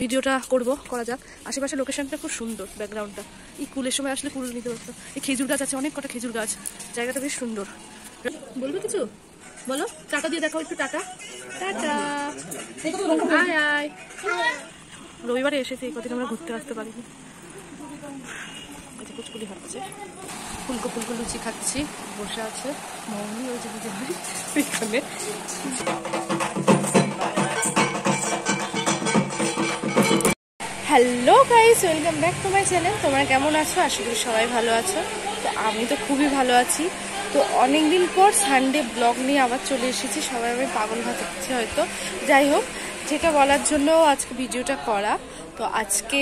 ভিডিওটা করা যাক। আশেপাশে লোকেশনটা খুব সুন্দর, ব্যাকগ্রাউন্ডটা এই কুলের সময় আসলে কুল নিতে পারতো। এই খেজুর গাছ আছে, অনেক কটা খেজুর গাছ, জায়গাটা বেশ সুন্দর। বলবে কিছু বলো, টাটা দিয়ে দেখো একটু, টাটা টাটা। আয় আয়, রবিবারে এসেছি, এই কদিন আমরা ঘুরতে আসতে পারিনি। কুচকুলি খাচ্ছে, ফুলকো লুচি খাচ্ছি, বসে আছে মৌমি, ওই যে বুঝে ভাই এখানে। Hello guys, welcome back to my channel. তোমরা কেমন আছো? আশা করি সবাই ভালো আছো। তো আমি তো খুবই ভালো আছি। তো অনেকদিন পর সানডে ব্লগ নিয়ে আবার চলে এসেছি। সবাই আমি পাগল ভাবছে হয়তো, যাই হোক, যেটা বলার জন্য আজকে ভিডিওটা করা। তো আজকে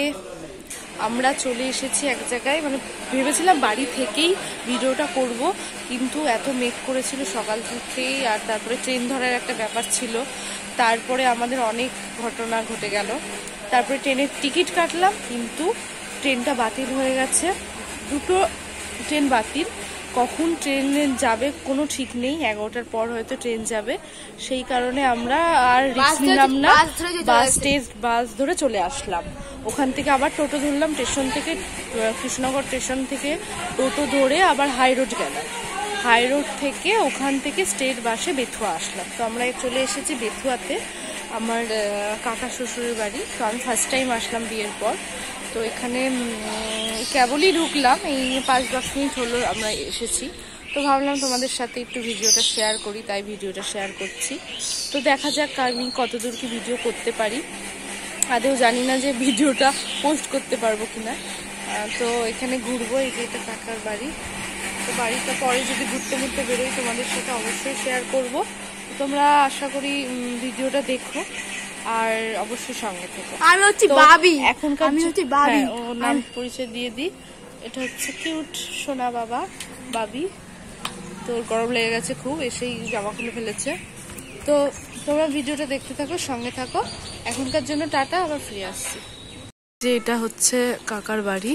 আমরা চলে এসেছি এক জায়গায়, মানে ভেবেছিলাম বাড়ি থেকেই ভিডিওটা করব, কিন্তু এত মেঘ করেছিল সকাল থেকেই, আর তারপরে ট্রেন ধরার একটা ব্যাপার ছিল। তারপরে আমাদের অনেক ঘটনা ঘটে গেল। তারপরে ট্রেনের টিকিট কাটলাম, কিন্তু ট্রেনটা বাতিল হয়ে গেছে। দুটো ট্রেন বাতিল। কখন ট্রেনে যাবে কোনো ঠিক নেই, 11টার পর হয়তো ট্রেন যাবে। সেই কারণে আমরা আর রিস্ক নিলাম না, বাস ধরে চলে আসলাম। ওখান থেকে আবার টোটো ধরলাম, স্টেশন থেকে, কৃষ্ণনগর স্টেশন থেকে টোটো ধরে আবার হাই রোড গেলাম। হাই রোড থেকে ওখান থেকে স্টেট বাসে বেথুয়া আসলাম। তো আমরা চলে এসেছি বেথুয়াতে, আমার কাকা শ্বশুরের বাড়ি। তো আমি ফার্স্ট টাইম আসলাম বিয়ের পর। তো এখানে কেবলই ঢুকলাম, এই 5-10 মিনিট হলো আমরা এসেছি। তো ভাবলাম তোমাদের সাথে একটু ভিডিওটা শেয়ার করি, তাই ভিডিওটা শেয়ার করছি। তো দেখা যাক আমি কতদূর কি ভিডিও করতে পারি। আদেও জানি না যে ভিডিওটা পোস্ট করতে পারবো কিনা। তো এখানে ঘুরবো, এই যে এটা কাকার বাড়ি। তো বাড়িটা পরে যদি ঘুরতে বেরোই তোমাদের সাথে অবশ্যই শেয়ার করব। তোমরা আশা করি ভিডিওটা দেখো আর অবশ্যই সঙ্গে থেকো। আমি হচ্ছে বাবি, এখনকার আমি হচ্ছে বাবি। ও নাম পরিচয় দিয়ে দিই, এটা হচ্ছে কিউট সোনা বাবা, বাবি। তোর গরম লেগে গেছে খুব, এসেই জামা খুলে ফেলেছে। তো তোমরা ভিডিওটা দেখতে থাকো, সঙ্গে থাকো। এখনকার জন্য টাটা, আবার ফিরে আসছি। যে এটা হচ্ছে কাকার বাড়ি,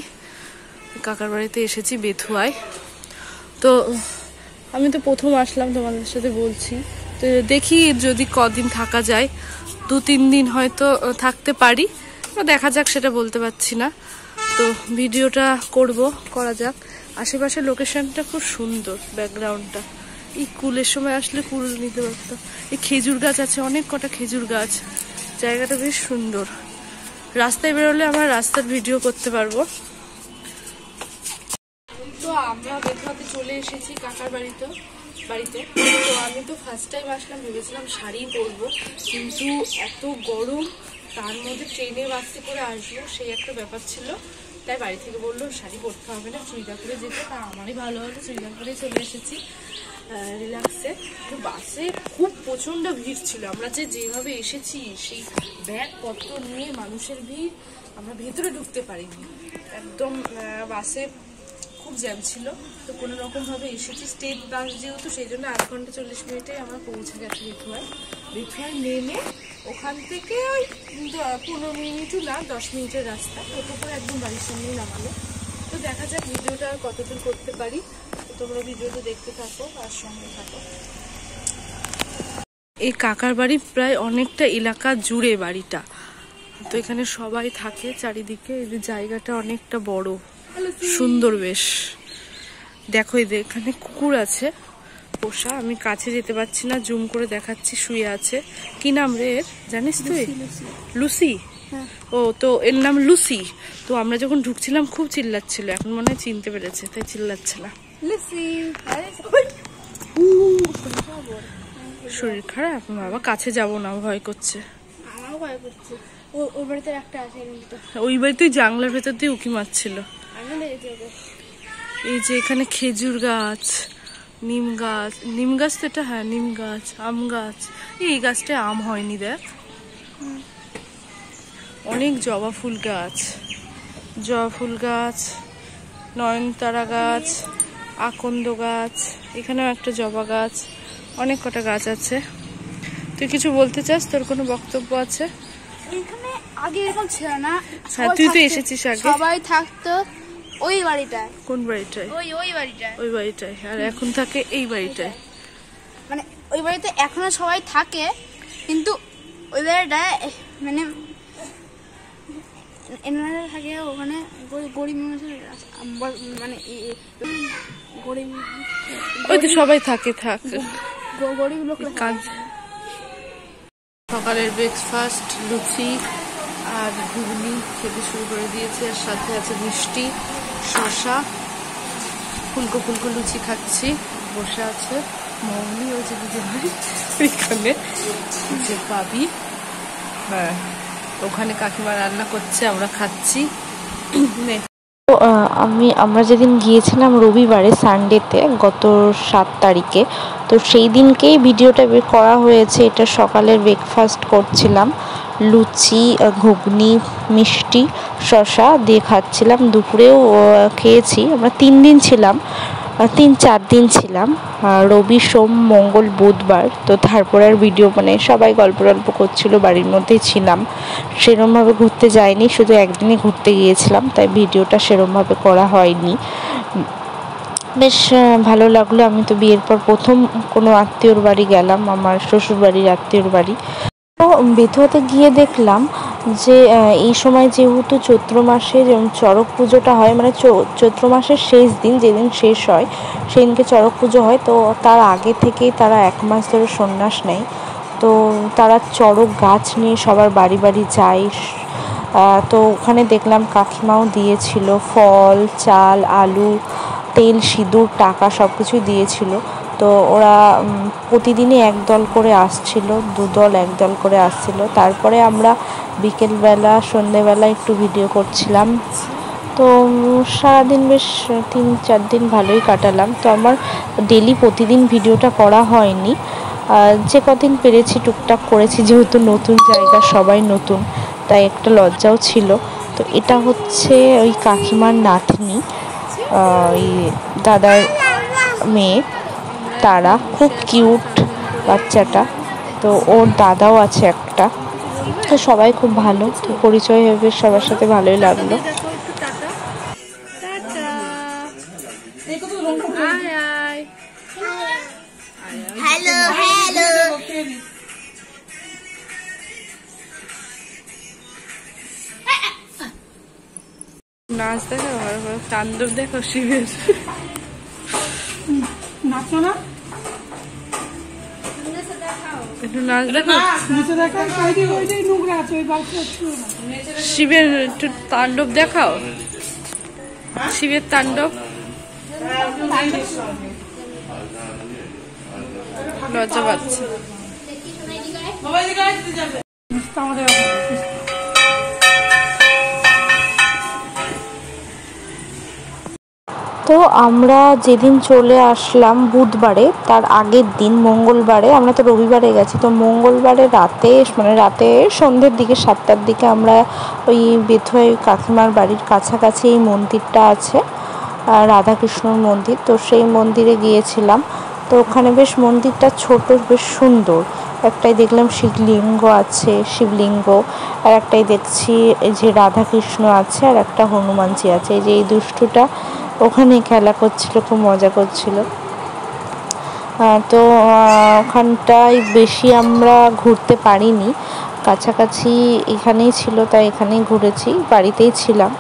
কাকার বাড়িতে এসেছি বেথুয়ায়। তো আমি তো প্রথম আসলাম, তোমাদের সাথে বলছি। তো দেখি যদি কদিন থাকা যায়, 2-3 দিন হয়তো থাকতে পারি। তো দেখা যাক, সেটা বলতে পারছি না। তো ভিডিওটা করা যাক। আশেপাশের লোকেশনটা খুব সুন্দর, ব্যাকগ্রাউন্ডটা এই কুলের সময় আসলে কুল নিতে পারতো। এই খেজুর গাছ আছে, অনেক কটা খেজুর গাছ, জায়গাটা বেশ সুন্দর। রাস্তায় বেরোলে আমরা রাস্তার ভিডিও করতে পারবো। তো আমরা বেথুয়াতে চলে এসেছি কাকার বাড়িতে। তো আমি তো ফার্স্ট টাইম আসলাম, ভেবেছিলাম শাড়ি পরবো, কিন্তু এত গরম, তার মধ্যে ট্রেনে বাসে করে আসবো, সেই একটা ব্যাপার ছিল। তাই বাড়ি থেকে বললো শাড়ি পরতে হবে না, চুড়িদার করে যেতে। তা আমারই ভালো হলো, চুড়িদার করে চলে এসেছি রিল্যাক্সে। তো বাসে খুব প্রচন্ড ভিড় ছিল। আমরা যেভাবে এসেছি, সেই ব্যাগপত্র নিয়ে মানুষের ভিড়, আমরা ভেতরে ঢুকতে পারিনি। একদম বাসে খুব জ্যাম ছিল। তো কোনো রকম ভাবে এসেছি, স্টেট বাস যেহেতু, সেই জন্য 8 ঘন্টা 40 মিনিটে আমরা পৌঁছে গেছি বেথুয়ায়। নেমে ওখান থেকে ওই 15 মিনিটও না, 10 মিনিটের রাস্তা, টোটো করে একদম বাড়ির সামনেই নামালো। তো দেখা যাক ভিডিওটা আর কতদূর করতে পারি। তো তোমরা ভিডিওটা দেখতে থাকো আর সঙ্গে থাকো। এই কাকার বাড়ি প্রায় অনেকটা এলাকা জুড়ে বাড়িটা। তো এখানে সবাই থাকে চারিদিকে। এই জায়গাটা অনেকটা বড়, সুন্দর বেশ। দেখো এখানে কুকুর আছে পোষা, আমি কাছে যেতে পারছি না, জুম করে দেখাচ্ছি। শুয়ে আছে, কি নাম রে এর জানিস তুই? লুসি। ও, তো এর নাম লুসি। তো আমরা যখন ঢুকছিলাম খুব চিল্লাচ্ছিল, এখন মনে হয় চিনতে পেরেছে, তাই চিল্লাচ্ছে না। শরীর খারাপ, বাবা কাছে যাবো না, ভয় করছে। ওই বাড়িতে জানলার ভেতর দিয়ে উঁকি মারছিল। এই যে এখানে খেজুর গাছ, নিম গাছ তো এটা, হ্যাঁ নিম গাছ, আম গাছ। এই গাছটায় আম হয়নি, দেখ। অনেক জবা ফুল গাছ, নয়নতারা গাছ, আকন্দ গাছ, এখানেও একটা জবা গাছ, অনেক কটা গাছ আছে। তুই কিছু বলতে চাস? তোর কোনো বক্তব্য আছে? এখানে আগে এরকম ছিল না। হ্যাঁ, তুই তো এসেছিস আগে। সবাই থাকতো ওই বাড়িটায়। কোন বাড়িটায়? ওই বাড়িটায়। আর এখন থাকে এই বাড়িটায়। মানে ওই বাড়িতে এখনো সবাই থাকে, কিন্তু ওই বাড়িটায় মানে এনারা থাকে ওখানে গরিব মানুষের মানে গরিব ওই তো সবাই থাকে গরিব লোক কাজ। সকালের ব্রেকফাস্ট লুচি আর ঘুগনি খেতে শুরু করে দিয়েছি, আর সাথে আছে মিষ্টি, শসা, ফুলকো ফুলকো লুচি খাচ্ছি। বসে আছে মৌনি, ওই যে দিদি ভাই ওইখানে, যে পাবি, হ্যাঁ ওখানে কাকিমা রান্না করছে, আমরা খাচ্ছি। আমরা যেদিন গিয়েছিলাম রবিবারে, সানডেতে, গত 7 তারিখে, তো সেই দিনকেই ভিডিওটা বের করা হয়েছে। এটা সকালের ব্রেকফাস্ট করছিলাম, লুচি, ঘুগনি, মিষ্টি, শসা দিয়ে খাচ্ছিলাম। দুপুরেও খেয়েছি। আমরা 3 দিন ছিলাম, 3-4 দিন ছিলাম, রবি, সোম, মঙ্গল, বুধবার। তো তারপর আর ভিডিও মানে সবাই গল্প করছিল, বাড়ির মধ্যেই ছিলাম, সেরমভাবে ঘুরতে যাইনি, শুধু একদিনই ঘুরতে গিয়েছিলাম, তাই ভিডিওটা সেরমভাবে করা হয়নি। বেশ ভালো লাগলো। আমি তো বিয়ের পর প্রথম কোনো আত্মীয়র বাড়ি গেলাম, আমার শ্বশুর বাড়ির আত্মীয়র বাড়ি। তো বেথুয়াতে গিয়ে দেখলাম যে এই সময় যেহেতু চৈত্র মাসে যেমন চড়ক পুজোটা হয়, মানে চৈত্র মাসের শেষ দিন, যেদিন শেষ হয় সেদিনকে চড়ক পুজো হয়। তো তার আগে থেকেই তারা 1 মাস ধরে সন্ন্যাস নেয়। তো তারা চড়ক গাছ নিয়ে সবার বাড়ি বাড়ি যায়। তো ওখানে দেখলাম কাকিমাও দিয়েছিল, ফল, চাল, আলু, তেল, সিঁদুর, টাকা সব কিছুই দিয়েছিল। তো ওরা প্রতিদিনই 1 দল করে আসছিল, 2 দল 1 দল করে আসছিল। তারপরে আমরা বিকেলবেলা সন্ধেবেলা একটু ভিডিও করছিলাম। তো সারাদিন বেশ 3-4 দিন ভালোই কাটালাম। তো আমার ডেলি প্রতিদিন ভিডিওটা করা হয়নি, যে কদিন পেরেছি টুকটাক করেছি, যেহেতু নতুন জায়গা, সবাই নতুন, তাই একটা লজ্জাও ছিল। তো এটা হচ্ছে ওই কাকিমার নাতনি, ওই দাদার মেয়ে, তারা খুব কিউট বাচ্চাটা। তো ওর দাদাও আছে একটা। তো সবাই খুব ভালো, তো পরিচয় হবে সবার সাথে, ভালোই লাগলো। নাচ দেখো, তাণ্ডব দেখো শিবের, নাচো না, একটু নাচ দেখো, শিবের একটু তাণ্ডব দেখাও, শিবের তাণ্ডব। লজ্জা পাচ্ছে। তো আমরা যেদিন চলে আসলাম বুধবারে, তার আগের দিন মঙ্গলবারে, আমরা তো রবিবারে গেছি, তো মঙ্গলবারে রাতে, মানে রাতে সন্ধ্যের দিকে 7টার দিকে আমরা ওই বেথুয়া কাকিমার বাড়ির কাছাকাছি এই মন্দিরটা আছে, রাধাকৃষ্ণর মন্দির, তো সেই মন্দিরে গিয়েছিলাম। তো ওখানে বেশ মন্দিরটা ছোট, বেশ সুন্দর। একটাই দেখলাম শিবলিঙ্গ আছে, শিবলিঙ্গ, আর একটাই দেখছি এই যে রাধাকৃষ্ণ আছে, আর একটা হনুমানজি আছে। এই যে এই দুষ্টুটা ওখানে খেলা করছিল, খুব মজা করছিল। তো ওখানটায় বেশি আমরা ঘুরতে পারিনি, কাছাকাছি এখানেই ছিল, তাই এখানেই ঘুরেছি, বাড়িতেই ছিলাম।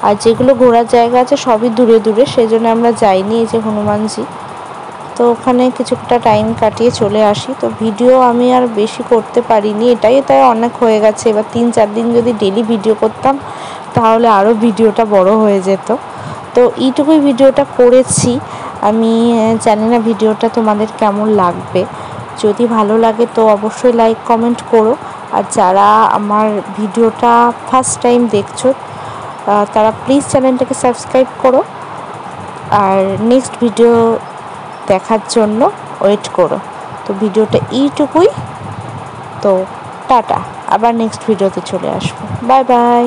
আর যেগুলো ঘোরার জায়গা আছে সবই দূরে দূরে, সেই জন্য আমরা যাইনি। এই যে হনুমানজি, তো ওখানে কিছুটা টাইম কাটিয়ে চলে আসি। তো ভিডিও আমি আর বেশি করতে পারিনি, তাই অনেক হয়ে গেছে। এবার 3-4 দিন যদি ডেলি ভিডিও করতাম তাহলে আরও ভিডিওটা বড় হয়ে যেত। তো এইটুকুই ভিডিওটা করেছি। আমি জানি না ভিডিওটা তোমাদের কেমন লাগবে। যদি ভালো লাগে তো অবশ্যই লাইক কমেন্ট করো। আর যারা আমার ভিডিওটা ফার্স্ট টাইম দেখছো তারা প্লিজ চ্যানেলটাকে সাবস্ক্রাইব করো, আর নেক্সট ভিডিও দেখার জন্য ওয়েট করো। তো ভিডিওটা এইটুকুই। তো টাটা, আবার নেক্সট ভিডিওতে চলে আসবো। Bye bye.